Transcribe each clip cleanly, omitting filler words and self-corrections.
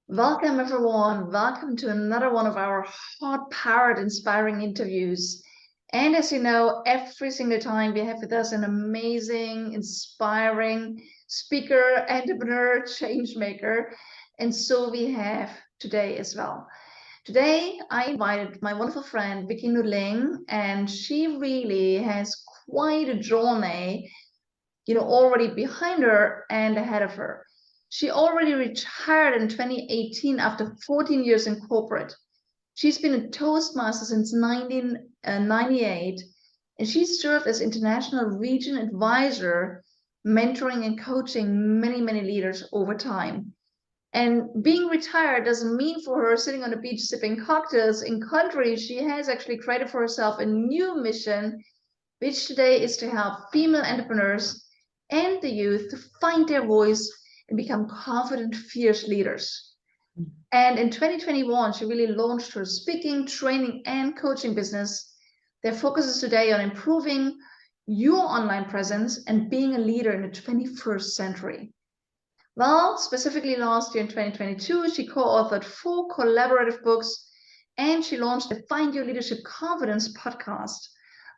Welcome, everyone. Welcome to another one of our heart-powered, inspiring interviews. And as you know, every single time we have with us an amazing, inspiring speaker, entrepreneur, change maker. And so we have today as well. Today, I invited my wonderful friend, Vicki Noethling, and she really has quite a journey already behind her and ahead of her. She already retired in 2018 after 14 years in corporate. She's been a Toastmaster since 1998, and she served as international region advisor, mentoring and coaching many, many leaders over time. And being retired doesn't mean for her sitting on the beach sipping cocktails in country. She has actually created for herself a new mission, which today is to help female entrepreneurs and the youth to find their voice and become confident, fierce leaders. And in 2021, she really launched her speaking, training, and coaching business that focuses today on improving your online presence and being a leader in the 21st century. Well, specifically last year in 2022, she co-authored 4 collaborative books and she launched the Find Your Leadership Confidence podcast.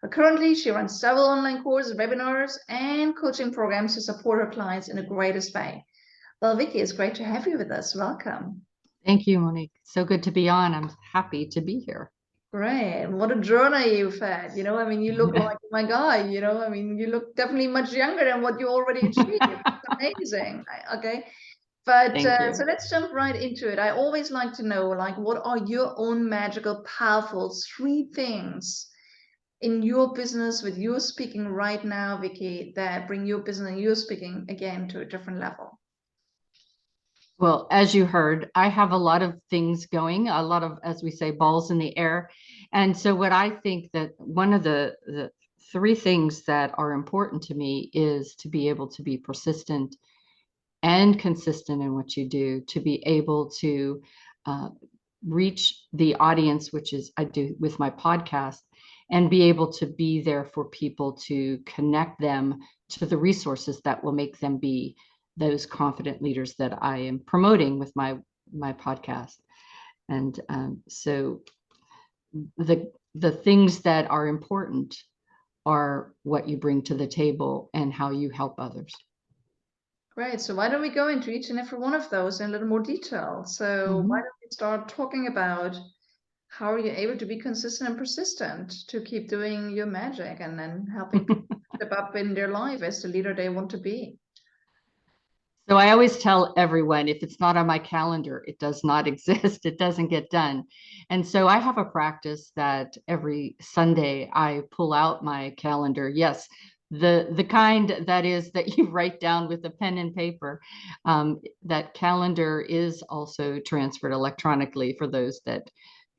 But currently, she runs several online courses, webinars, and coaching programs to support her clients in the greatest way. Well, Vicki, it's great to have you with us. Welcome. Thank you, Monique. So good to be on. I'm happy to be here. Great. What a journey you've had. You look like my guy, you look definitely much younger than what you already achieved. It's amazing. Okay. But so let's jump right into it. I always like to know, what are your own magical, powerful 3 things in your business with your speaking right now, Vicki, that bring your business and your speaking again to a different level? Well, as you heard, I have a lot of things going, a lot of, as we say, balls in the air. And so what I think that one of the 3 things that are important to me is to be able to be persistent and consistent in what you do, to be able to reach the audience, which is I do with my podcast, and be able to be there for people to connect them to the resources that will make them be those confident leaders that I am promoting with my podcast. And so the things that are important are what you bring to the table and how you help others. Great. So why don't we go into each and every one of those in a little more detail? So why don't we start talking about how are you able to be consistent and persistent to keep doing your magic and then helping people step up in their life as the leader they want to be? So I always tell everyone, if it's not on my calendar, it does not exist. It doesn't get done. And so I have a practice that every Sunday I pull out my calendar. Yes, the kind that is that you write down with a pen and paper. That calendar is also transferred electronically for those that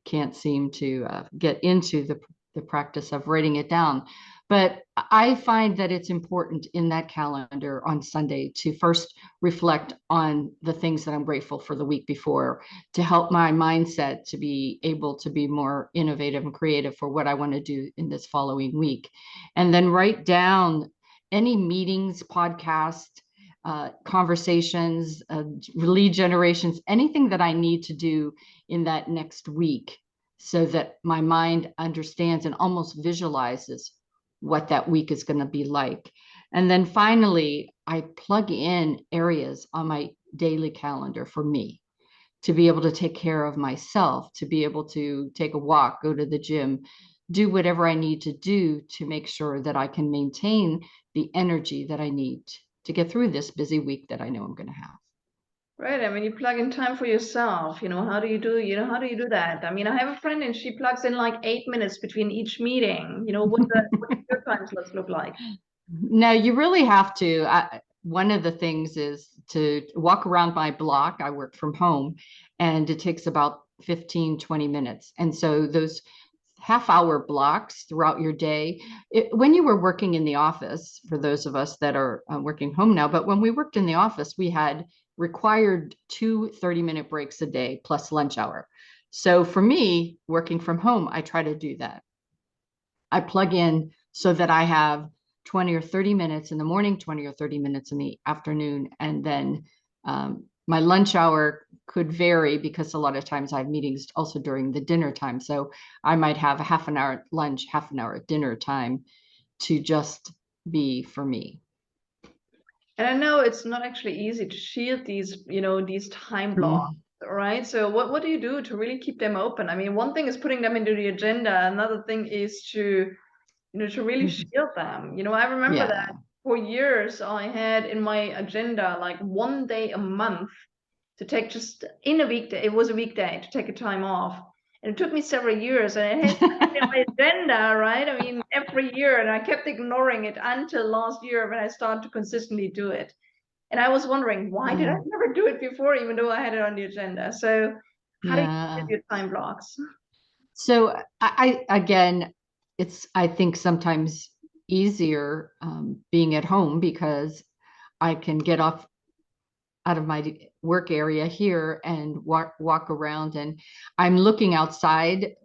can't seem to get into the practice of writing it down. But I find that it's important in that calendar on Sunday to first reflect on the things that I'm grateful for the week before, to help my mindset to be able to be more innovative and creative for what I want to do in this following week. And then write down any meetings, podcasts, conversations, lead generations, anything that I need to do in that next week so that my mind understands and almost visualizes what that week is going to be like. And then finally, I plug in areas on my daily calendar for me to be able to take care of myself, to be able to take a walk, go to the gym, do whatever I need to do to make sure that I can maintain the energy that I need to get through this busy week that I know I'm going to have. Right. You plug in time for yourself. How do you do that? I have a friend and she plugs in like 8 minutes between each meeting. What do your time slots look like? No, you really have to. One of the things is to walk around my block. I work from home and it takes about 15, 20 minutes. And so those half-hour blocks throughout your day, when you were working in the office, for those of us that are working home now, but when we worked in the office, we had required 2 30-minute breaks a day plus lunch hour. So for me, working from home, I try to do that. I plug in so that I have 20 or 30 minutes in the morning, 20 or 30 minutes in the afternoon, and then my lunch hour could vary because a lot of times I have meetings also during the dinner time. So I might have a half an hour at lunch, half an hour at dinner time to just be for me. And I know it's not actually easy to shield these, these time blocks, right? So what do you do to really keep them open? I mean, one thing is putting them into the agenda. Another thing is to really shield them. I remember Yeah. that for years I had in my agenda like one day a month to take just in a weekday. It was a weekday to take a time off. And it took me several years and it has been in my agenda, right? I mean, every year, and I kept ignoring it until last year when I started to consistently do it. And I was wondering, why did I never do it before, even though I had it on the agenda? So how do you Yeah. do your time blocks? So I again, it's I think sometimes easier being at home because I can get off out of my work area here and walk around, and I'm looking outside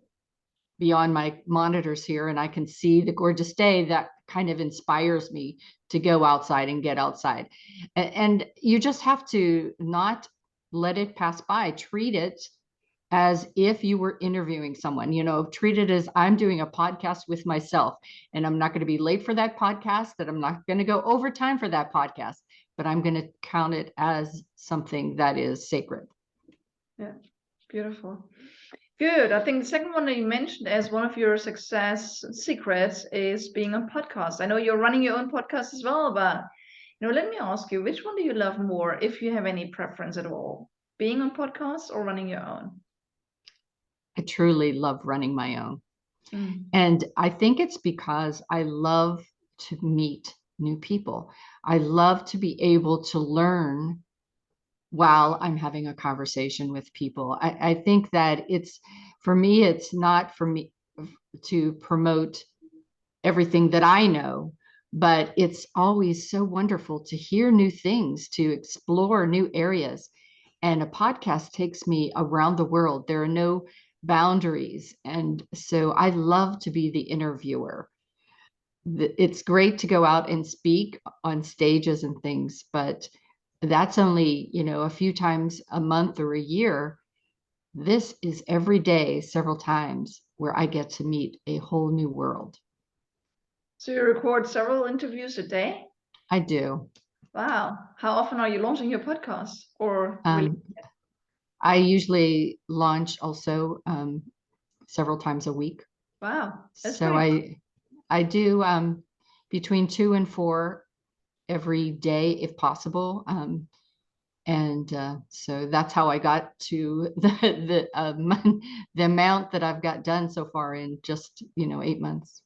beyond my monitors here and I can see the gorgeous day. That kind of inspires me to go outside and get outside. And you just have to not let it pass by. Treat it as if you were interviewing someone, treat it as I'm doing a podcast with myself, and I'm not going to be late for that podcast, that I'm not going to go overtime for that podcast, but I'm going to count it as something that is sacred. Yeah, beautiful. Good. I think the second one that you mentioned as one of your success secrets is being on podcast. I know you're running your own podcast as well, but let me ask you, which one do you love more, if you have any preference at all? Being on podcasts or running your own? I truly love running my own. Mm. And I think it's because I love to meet new people. I love to be able to learn while I'm having a conversation with people. I think that for me, it's not for me to promote everything that I know, but it's always so wonderful to hear new things, to explore new areas. And a podcast takes me around the world. There are no boundaries. And so I love to be the interviewer. It's great to go out and speak on stages and things, but that's only, a few times a month or a year. This is every day, several times, where I get to meet a whole new world. So you record several interviews a day? I do. Wow. How often are you launching your podcast or really? I usually launch also several times a week. Wow. That's So I do between 2 and 4 every day if possible. And so that's how I got to the amount that I've got done so far in just 8 months.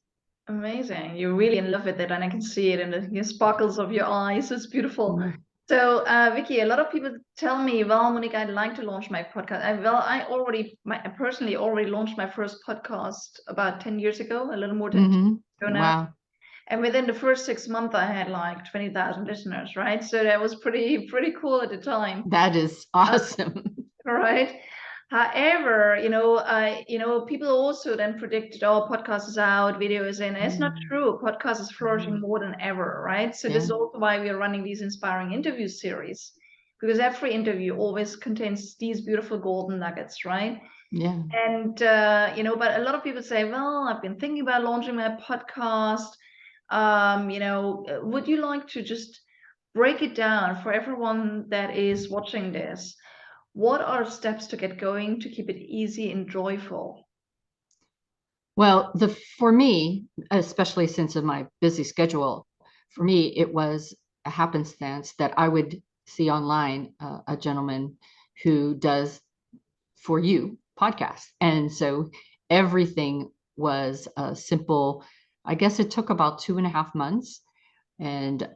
amazing. You're really in love with it, and I can see it in the sparkles of your eyes. It's beautiful. Mm. So, Vicky, a lot of people tell me, well, Monique, I'd like to launch my podcast. I personally already launched my first podcast about 10 years ago, a little more than 10 years ago now. Wow. And within the first 6 months, I had like 20,000 listeners, right? So that was pretty cool at the time. That is awesome. Right. However, people also then predicted, oh, podcast is out, video is in. It's not true. Podcast is flourishing more than ever, right? So this is also why we are running these inspiring interview series, because every interview always contains these beautiful golden nuggets, right? Yeah. And but a lot of people say, well, I've been thinking about launching my podcast. Would you like to just break it down for everyone that is watching this? What are steps to get going to keep it easy and joyful? Well, for me, especially since of my busy schedule, for me, it was a happenstance that I would see online a gentleman who does For You podcast. And so everything was a simple, I guess it took about 2.5 months. And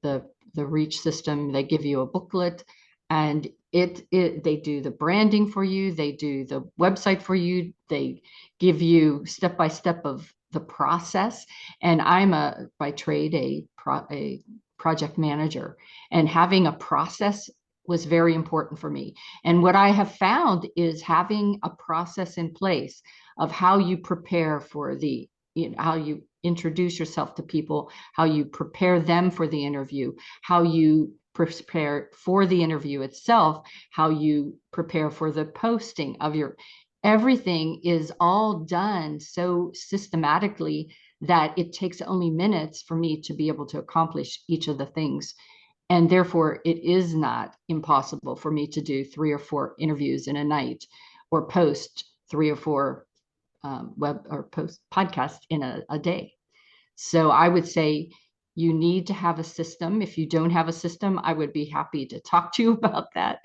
the reach system, they give you a booklet, and they do the branding for you, they do the website for you, they give you step by step of the process. And I'm by trade a project manager, and having a process was very important for me. And what I have found is having a process in place of how you prepare for how you introduce yourself to people, how you prepare them for the interview, how you prepare for the interview itself, how you prepare for the posting of your, everything is all done so systematically that it takes only minutes for me to be able to accomplish each of the things. And therefore, it is not impossible for me to do 3 or 4 interviews in a night, or post 3 or 4 web or post podcasts in a day. So I would say you need to have a system. If you don't have a system, I would be happy to talk to you about that,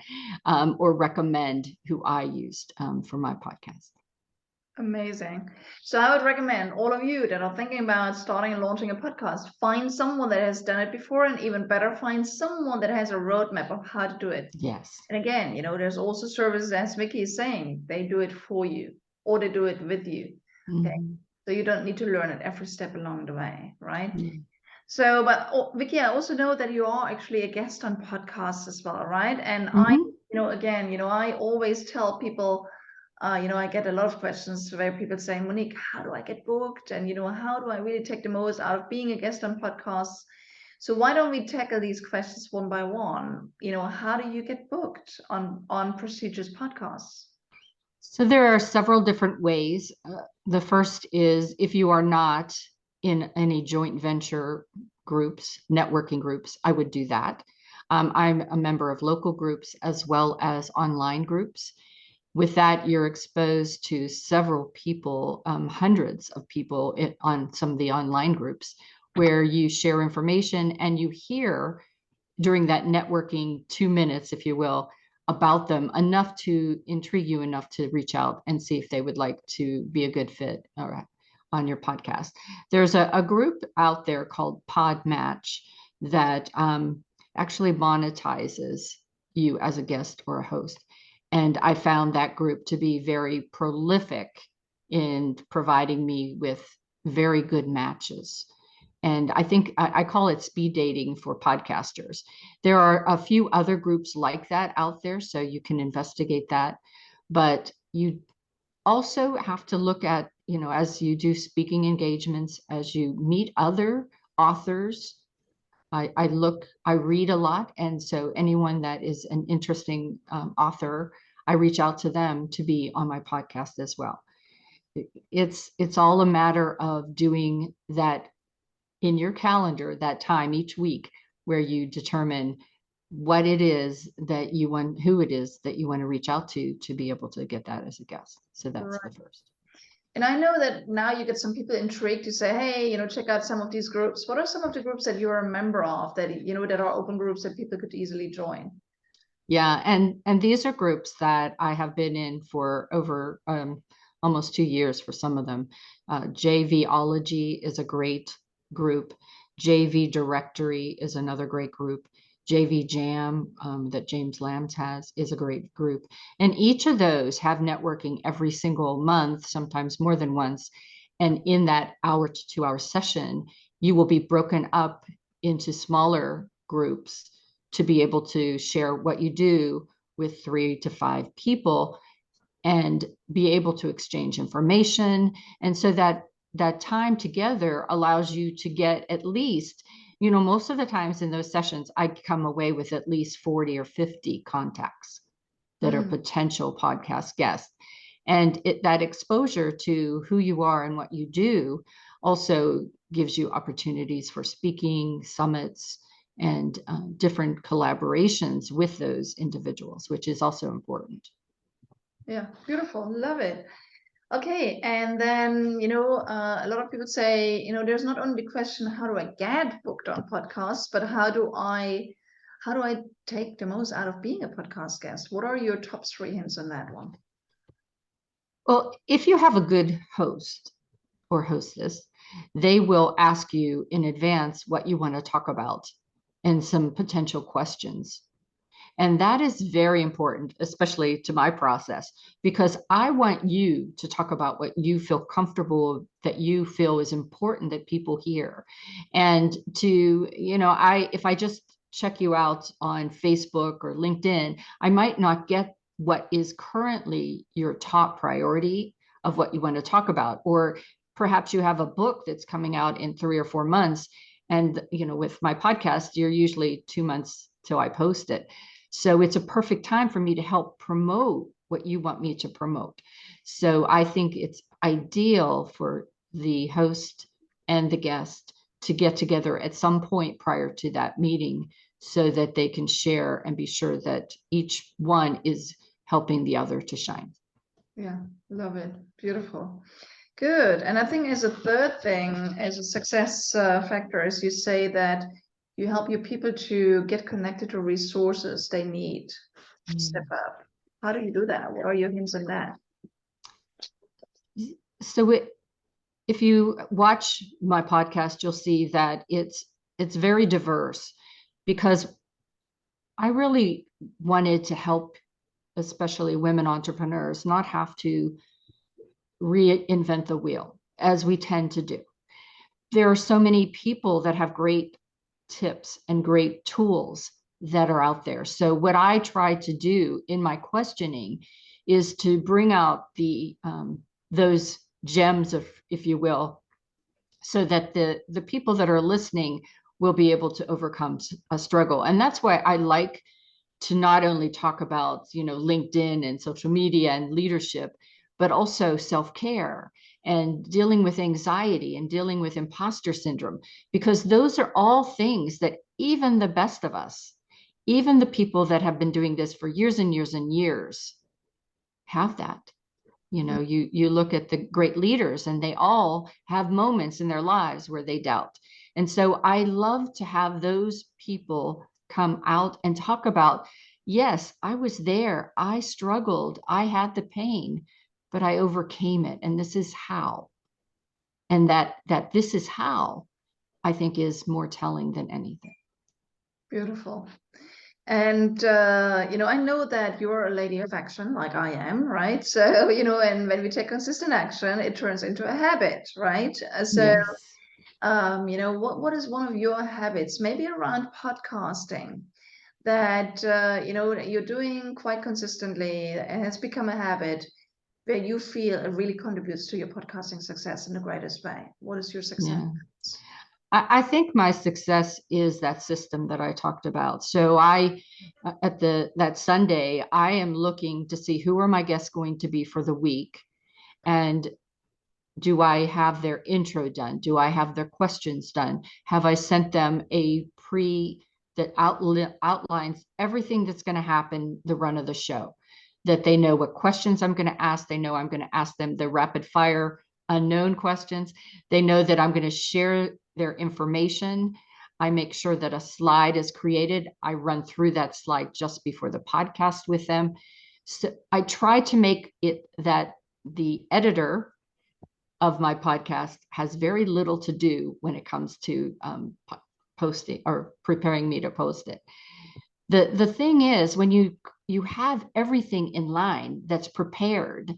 or recommend who I used for my podcast. Amazing. So I would recommend all of you that are thinking about starting and launching a podcast, find someone that has done it before, and even better, find someone that has a roadmap of how to do it. Yes. And again, there's also services, as Vicky is saying, they do it for you or they do it with you. Okay. Mm-hmm. So you don't need to learn it every step along the way, right? Mm-hmm. So, but Vicky, I also know that you are actually a guest on podcasts as well, right? And Mm-hmm. I always tell people, I get a lot of questions where people say, Monique, how do I get booked? And, how do I really take the most out of being a guest on podcasts? So why don't we tackle these questions one by one? How do you get booked on prestigious podcasts? So there are several different ways. The first is if you are not in any joint venture groups, networking groups, I would do that. I'm a member of local groups as well as online groups. With that, you're exposed to several people, hundreds of people on some of the online groups, where you share information and you hear during that networking 2 minutes, if you will, about them enough to intrigue you enough to reach out and see if they would like to be a good fit on your podcast. There's a group out there called Pod Match that actually monetizes you as a guest or a host. And I found that group to be very prolific in providing me with very good matches. And I think I call it speed dating for podcasters. There are a few other groups like that out there, so you can investigate that. But you also have to look at, as you do speaking engagements, as you meet other authors, I read a lot. And so anyone that is an interesting author, I reach out to them to be on my podcast as well. It's all a matter of doing that in your calendar, that time each week where you determine what it is that you want, who it is that you want to reach out to be able to get that as a guest. So that's Right. the first. And I know that now you get some people intrigued to say, hey, check out some of these groups. What are some of the groups that you're a member of that, that are open groups that people could easily join? Yeah. And these are groups that I have been in for over almost 2 years for some of them. JVology is a great group. JV Directory is another great group. JV Jam that James Lambs has is a great group. And each of those have networking every single month, sometimes more than once. And in that hour to 2 hour session, you will be broken up into smaller groups to be able to share what you do with 3 to 5 people and be able to exchange information. And so that time together allows you to get at least, most of the times in those sessions, I come away with at least 40 or 50 contacts that are potential podcast guests. And that exposure to who you are and what you do also gives you opportunities for speaking, summits, and different collaborations with those individuals, which is also important. Yeah, beautiful. Love it. Okay, and then a lot of people say there's not only the question how do I get booked on podcasts, but how do I take the most out of being a podcast guest? What are your top 3 hints on that one? Well, if you have a good host or hostess, they will ask you in advance what you want to talk about and some potential questions. And that is very important, especially to my process, because I want you to talk about what you feel comfortable, that you feel is important that people hear. And if I just check you out on Facebook or LinkedIn, I might not get what is currently your top priority of what you want to talk about. Or perhaps you have a book that's coming out in 3 or 4 months. And, with my podcast, you're usually 2 months till I post it. So it's a perfect time for me to help promote what you want me to promote. So I think it's ideal for the host and the guest to get together at some point prior to that meeting so that they can share and be sure that each one is helping the other to shine. Yeah, love it. Beautiful. Good. And I think as a third thing, as a success factor, as you say that you help your people to get connected to resources they need to step up. How do you do that? What are your hints on that? So if you watch my podcast, you'll see that it's very diverse, because I really wanted to help, especially women entrepreneurs, not have to reinvent the wheel as we tend to do. There are so many people that have great tips and great tools that are out there. So what I try to do in my questioning is to bring out the those gems, of, if you will, so that the people that are listening will be able to overcome a struggle. And that's why I like to not only talk about, LinkedIn and social media and leadership, but also self-care and dealing with anxiety and dealing with imposter syndrome, because those are all things that even the best of us, even the people that have been doing this for years and years and years, have that. You look at the great leaders and they all have moments in their lives where they doubt. And so I love to have those people come out and talk about, yes, I was there, I struggled, I had the pain, but I overcame it. And this is how. And that this is how, I think, is more telling than anything. Beautiful. And, I know that you're a lady of action like I am, right? So, and when we take consistent action, it turns into a habit, right? So, Yes. what is one of your habits, maybe around podcasting, that, you're doing quite consistently and has become a habit where you feel it really contributes to your podcasting success in the greatest way? What is your success? Yeah. I think my success is that system that I talked about. So I, at that Sunday, I am looking to see who are my guests going to be for the week, and do I have their intro done? Do I have their questions done? Have I sent them a that outlines everything that's going to happen the run of the show, that they know what questions I'm going to ask. They know I'm going to ask them the rapid fire unknown questions. They know that I'm going to share their information. I make sure that a slide is created. I run through that slide just before the podcast with them. So I try to make it that the editor of my podcast has very little to do when it comes to posting or preparing me to post it. The thing is, when you have everything in line that's prepared,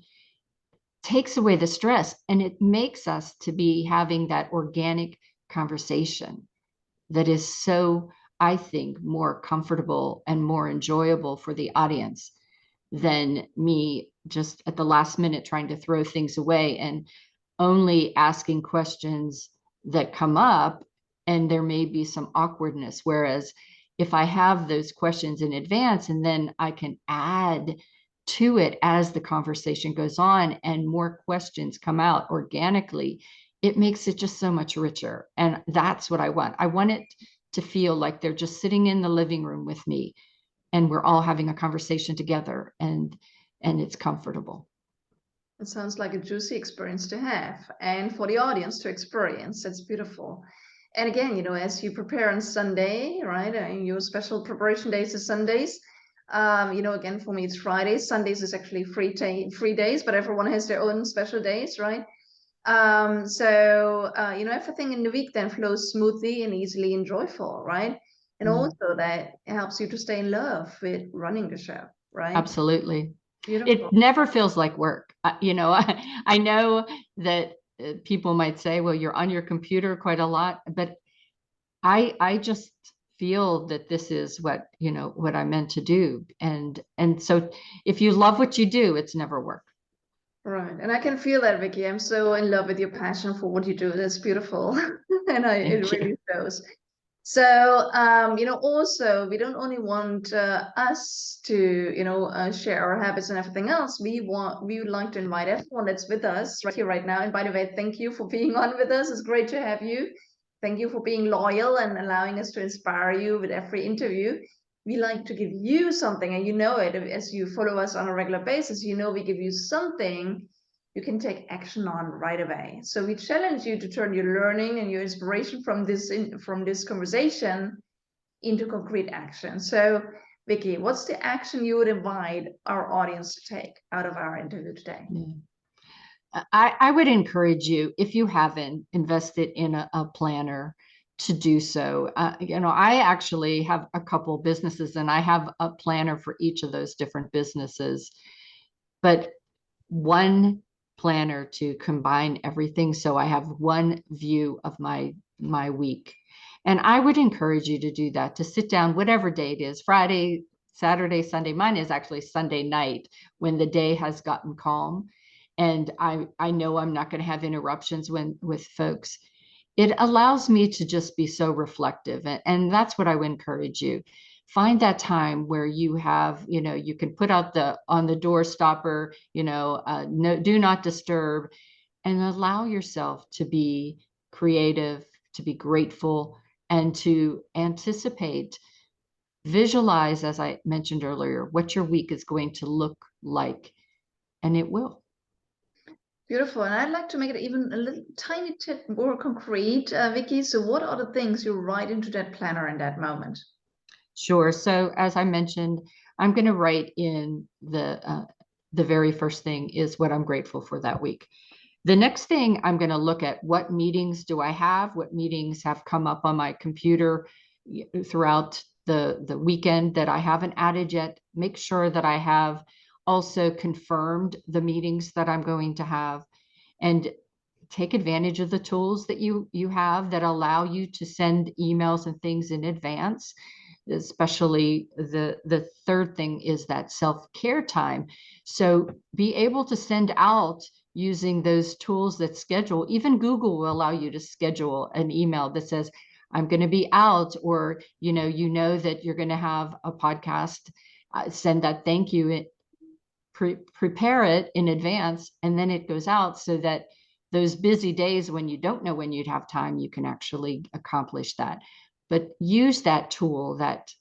takes away the stress, and it makes us to be having that organic conversation that is so, I think, more comfortable and more enjoyable for the audience than me just at the last minute trying to throw things away and only asking questions that come up, and there may be some awkwardness. Whereas if I have those questions in advance, and then I can add to it as the conversation goes on and more questions come out organically, it makes it just so much richer. And that's what I want. I want it to feel like they're just sitting in the living room with me and we're all having a conversation together, and it's comfortable. It sounds like a juicy experience to have, and for the audience to experience. That's beautiful. And again, as you prepare on Sunday, right, and your special preparation days are Sundays. Again, for me, it's Fridays. Sundays is actually free days, but everyone has their own special days, right? Everything in the week then flows smoothly and easily and joyful, right? And also that helps you to stay in love with running the show, right? Absolutely. Beautiful. It never feels like work. I know that people might say, well, you're on your computer quite a lot, but I just feel that this is what I'm meant to do. And so if you love what you do, it's never work. Right. And I can feel that, Vicky. I'm so in love with your passion for what you do. That's beautiful. And it really shows. So, also, we don't only want us to, share our habits and everything else. We would like to invite everyone that's with us right here, right now. And by the way, thank you for being on with us. It's great to have you. Thank you for being loyal and allowing us to inspire you with every interview. We like to give you something, and you know it as you follow us on a regular basis. We give you something you can take action on right away. So we challenge you to turn your learning and your inspiration from this conversation into concrete action. So, Vicky, what's the action you would invite our audience to take out of our interview today? Yeah. I would encourage you, if you haven't invested in a planner, to do so. I actually have a couple businesses and I have a planner for each of those different businesses, but one planner to combine everything. So I have one view of my week. And I would encourage you to do that, to sit down, whatever day it is, Friday, Saturday, Sunday. Mine is actually Sunday night when the day has gotten calm. And I know I'm not going to have interruptions with folks. It allows me to just be so reflective. And that's what I would encourage you. Find that time where you have, you can put out on the door stopper, no, do not disturb, and allow yourself to be creative, to be grateful, and to anticipate, visualize, as I mentioned earlier, what your week is going to look like, and it will. Beautiful. And I'd like to make it even a little tiny bit more concrete, Vicky. So what are the things you write into that planner in that moment? Sure. So as I mentioned, I'm going to write in the very first thing is what I'm grateful for that week. The next thing, I'm going to look at what meetings do I have, what meetings have come up on my computer throughout the weekend that I haven't added yet. Make sure that I have also confirmed the meetings that I'm going to have, and take advantage of the tools that you have that allow you to send emails and things in advance. Especially the third thing is that self-care time. So be able to send out using those tools that schedule. Even Google will allow you to schedule an email that says, I'm going to be out, or that you're going to have a podcast. Send that thank you, prepare it in advance, and then it goes out, so that those busy days when you don't know when you'd have time, you can actually accomplish that. But use that tool that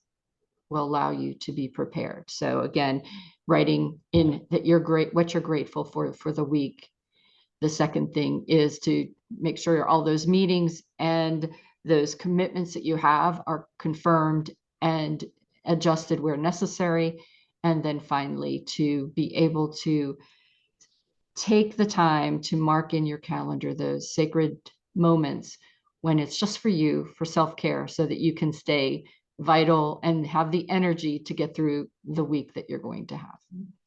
will allow you to be prepared. So again, writing in that what you're grateful for the week. The second thing is to make sure all those meetings and those commitments that you have are confirmed and adjusted where necessary. And then finally, to be able to take the time to mark in your calendar those sacred moments when it's just for you, for self-care, so that you can stay vital and have the energy to get through the week that you're going to have.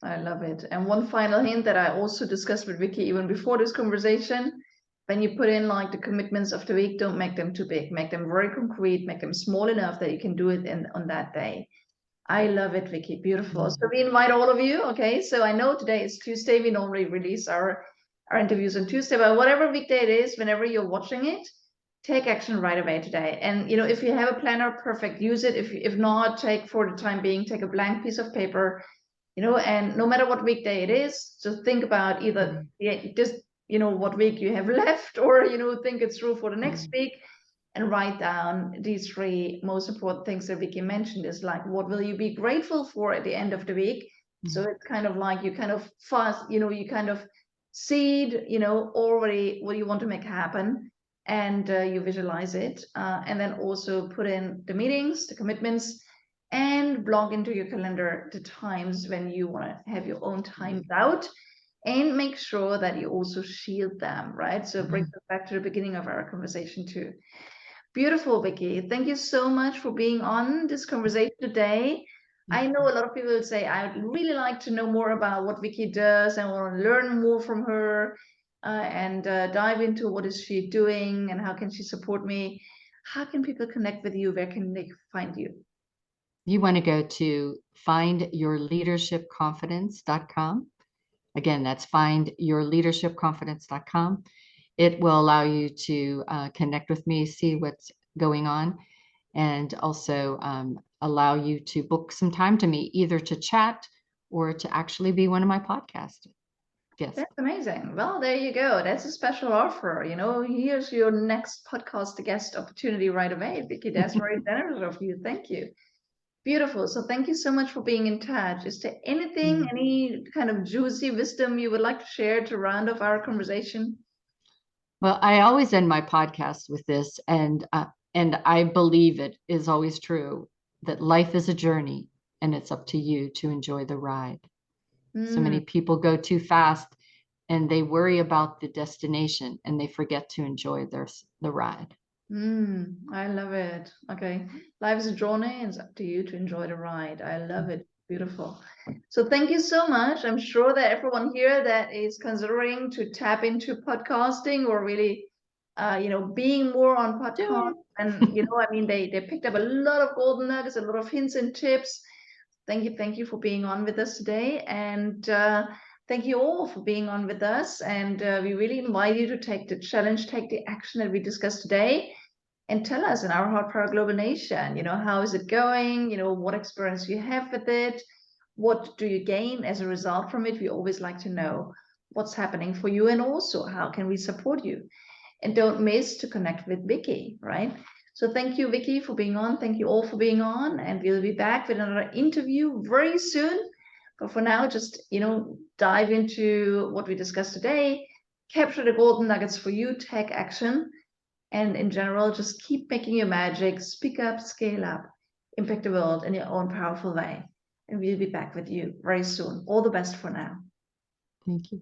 I love it. And one final hint that I also discussed with Vicky even before this conversation, when you put in like the commitments of the week, don't make them too big. Make them very concrete, make them small enough that you can do it on that day. I love it, Vicky. Beautiful. So we invite all of you. Okay. So I know today is Tuesday. We normally release our interviews on Tuesday, but whatever weekday it is, whenever you're watching it, take action right away today. And if you have a planner, perfect, use it. If not, for the time being, take a blank piece of paper, and no matter what weekday it is, just think about either just what week you have left, or think it through for the next week, and write down these three most important things that Vicky mentioned. Is like, what will you be grateful for at the end of the week? So it's kind of like you kind of you kind of seed already what you want to make happen, and you visualize it, and then also put in the meetings, the commitments, and block into your calendar the times when you want to have your own times out, and make sure that you also shield them, right? So it brings us back to the beginning of our conversation too. Beautiful, Vicky. Thank you so much for being on this conversation today. I know a lot of people will say, I'd really like to know more about what Vicky does and want to learn more from her, and dive into what is she doing and how can she support me. How can people connect with you? Where can they find you? You want to go to findyourleadershipconfidence.com. Again, that's findyourleadershipconfidence.com. It will allow you to connect with me, see what's going on. and also allow you to book some time to me, either to chat or to actually be one of my podcast guests. That's amazing. Well, there you go. That's a special offer. Here's your next podcast guest opportunity right away, Vicky. That's very generous of you. Thank you. Beautiful. So thank you so much for being in touch. Is there anything, any kind of juicy wisdom you would like to share to round off our conversation? Well, I always end my podcast with this, and I believe it is always true, that life is a journey, and it's up to you to enjoy the ride. So many people go too fast, and they worry about the destination, and they forget to enjoy the ride. I love it. Okay. Life is a journey, and it's up to you to enjoy the ride. I love it. Beautiful. So thank you so much. I'm sure that everyone here that is considering to tap into podcasting or really, being more on podcast. And, they picked up a lot of golden nuggets, a lot of hints and tips. Thank you for being on with us today. And thank you all for being on with us. And we really invite you to take the challenge, take the action that we discussed today, and tell us in our HeartPowered Global Nation, how is it going? What experience you have with it? What do you gain as a result from it? We always like to know what's happening for you, and also how can we support you? And don't miss to connect with Vicky, right? So thank you, Vicky, for being on. Thank you all for being on. And we'll be back with another interview very soon. But for now, just, dive into what we discussed today, capture the golden nuggets for you, take action. And in general, just keep making your magic, speak up, scale up, impact the world in your own powerful way. And we'll be back with you very soon. All the best for now. Thank you.